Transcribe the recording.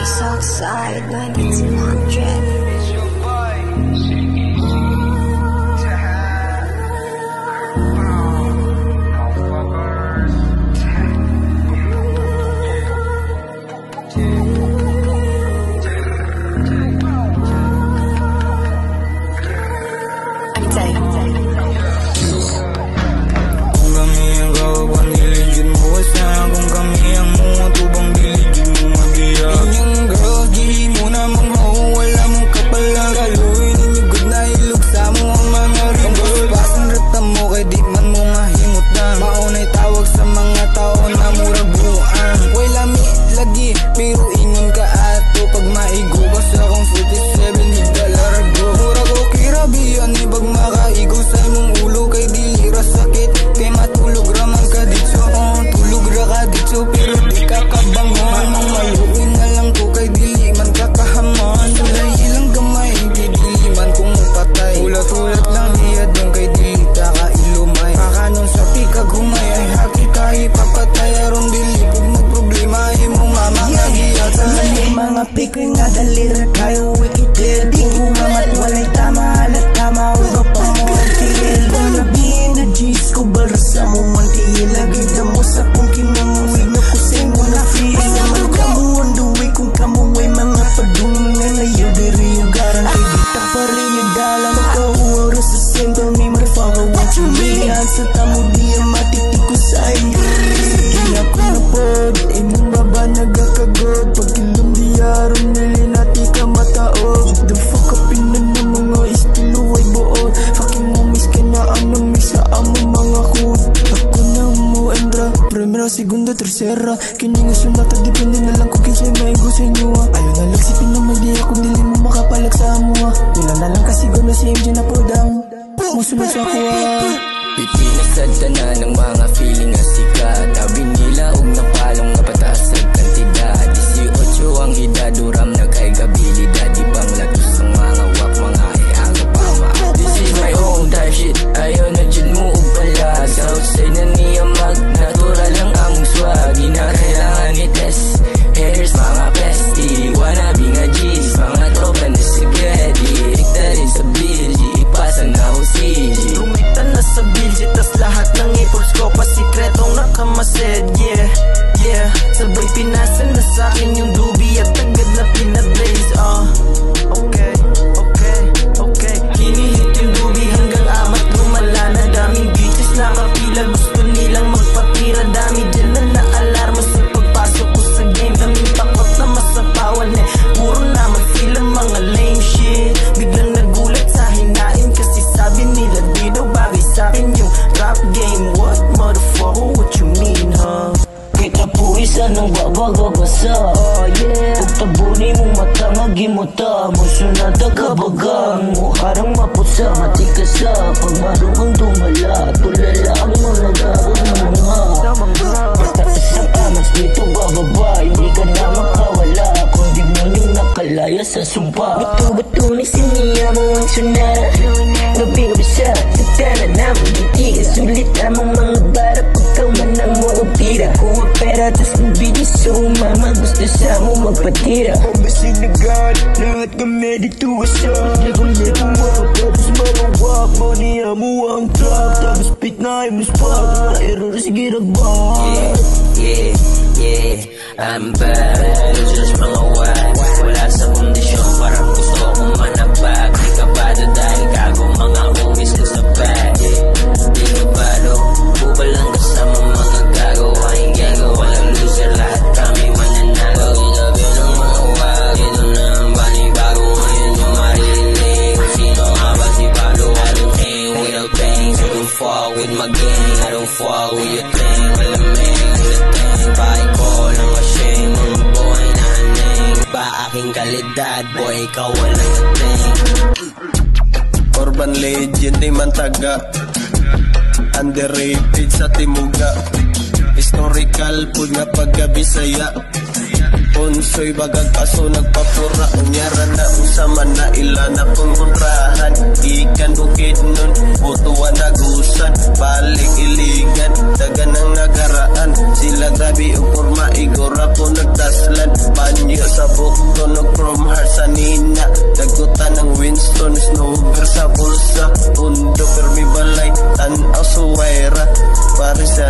Southside 9200. Pikir nga dalira kayo wikitid Di umamat walay tama halat tama Uga pa mo ang tigil Labihin na G's ko barasa mo man tigil Lagi damo sa kong kimanguwig na kusay mo na feel Naman kamo on the way kung kamo ay mga padungan Ayaw diri yung garanti Kita pa rin yung dalang Magkahuwara sa sentro ni Marfawa What you mean? Sa tamo diya matitik ko sa iyo Sige na ko na pod Imong baba nagakagod Pagkilom diyaron nili nati ka mataog The fuck up in na mga estilo ay buod Fucking momis ka na ang namix sa among mga hood Ako na mo Endra Primera, segunda, tercera Kini nga sunata depende na lang kung kinsa'y maigo sa inyo Ayaw na lang sipin na may di ako dili mo makapalag sa amo Wala na lang kasi gano si MJ na podang Musunod sa ako Pipinasad na ng mga feeling nga sikat Tabi nila og napalong nga pataas ang kantidad 18 ang edad uram na kay gabilidad Di bang latos ang mga wak mga iaga pa ma This is my own type shit Ayaw na dyan mo og pala Southside na niya mag-natural lang ang swag Di na kailangan i-test Haters mga bestie Wannabe nga G's Mga tropa na sigadi Ikta rin sa BG Ipasa na ako CG Kumita na sa BG Tas lahat ng efforts ko Pasikretong nakamasid Yeah, yeah Sabay pinasan na sa'kin yung dubi At agad na pinablaze Okay, okay, okay Hinihit yung dubi hanggang amat lumala na daming bitches nakapila Gusto nilang magpatira Dami dyan na naalarma sa pagpasok ko sa game Daming takot na masapawan Puro naman sila mga lame shit Biglang nagulat sa hinain Kasi sabi nila di daw bagay sa'kin yung rap game What motherfucker, what you mean, huh? Kita puwisan ng babagabasa yeah. Pagtabuni mong mata Magimuta Muso na tagabagang Muharang mapusa Matikasa Pag marungang dumala Tulala ang mga gagawin ng mga Basta mas dito bababa Hindi ka na makawala Kung di mo yung nakalaya sa sumpa Bato-bato ni siniya mo ang sunara Gabi-gabi sa Tana na mo Gitiga Sulit among mga bara Pagkaw man ang mo tira Kuha pera tas mabili So mama gusto sa mo magpatira Sinagat lahat kami dito asap Nagulit ang wak Tapos mawawak Maniya mo ang trap Tapos pit na yung spot Mga error sige nagbak Yeah, yeah I'm back Just mga wak Wala sa kondisyon Parang gusto kong manabag Di ka bado dahil gago Mga uwis ka sa bag Di ka bado Bubal lang kasama mga gago Ay gago Walang loser Lahat kami mananago Gabi ng mga wag Ito na ang banibago Ngayon yung marinig Sino nga ba si Pablo I don't hang with no things I don't fall with my gang I don't fall with your thing Walang man the thing Bahay ko lang ashamed Mga boy na haning Ba aking kalidad Boy ikaw walang thing Urban legend di man taga Underrated sa timuga Historical pud nga pagkabisaya Unsoy bagag kaso nagpapura Unyara na usaman na ilan akong kontrahan Ikan bukid nun Butuan nagusan Balik iligan Dagan ang nagaraan Sila grabe o kurma Igor ako nagdaslan Anyo sa bukto no chrome heart sa nina. Dagutan ng Winston Snowber sa bulsa. Undo permi balay tanaw suwaira. Paris sa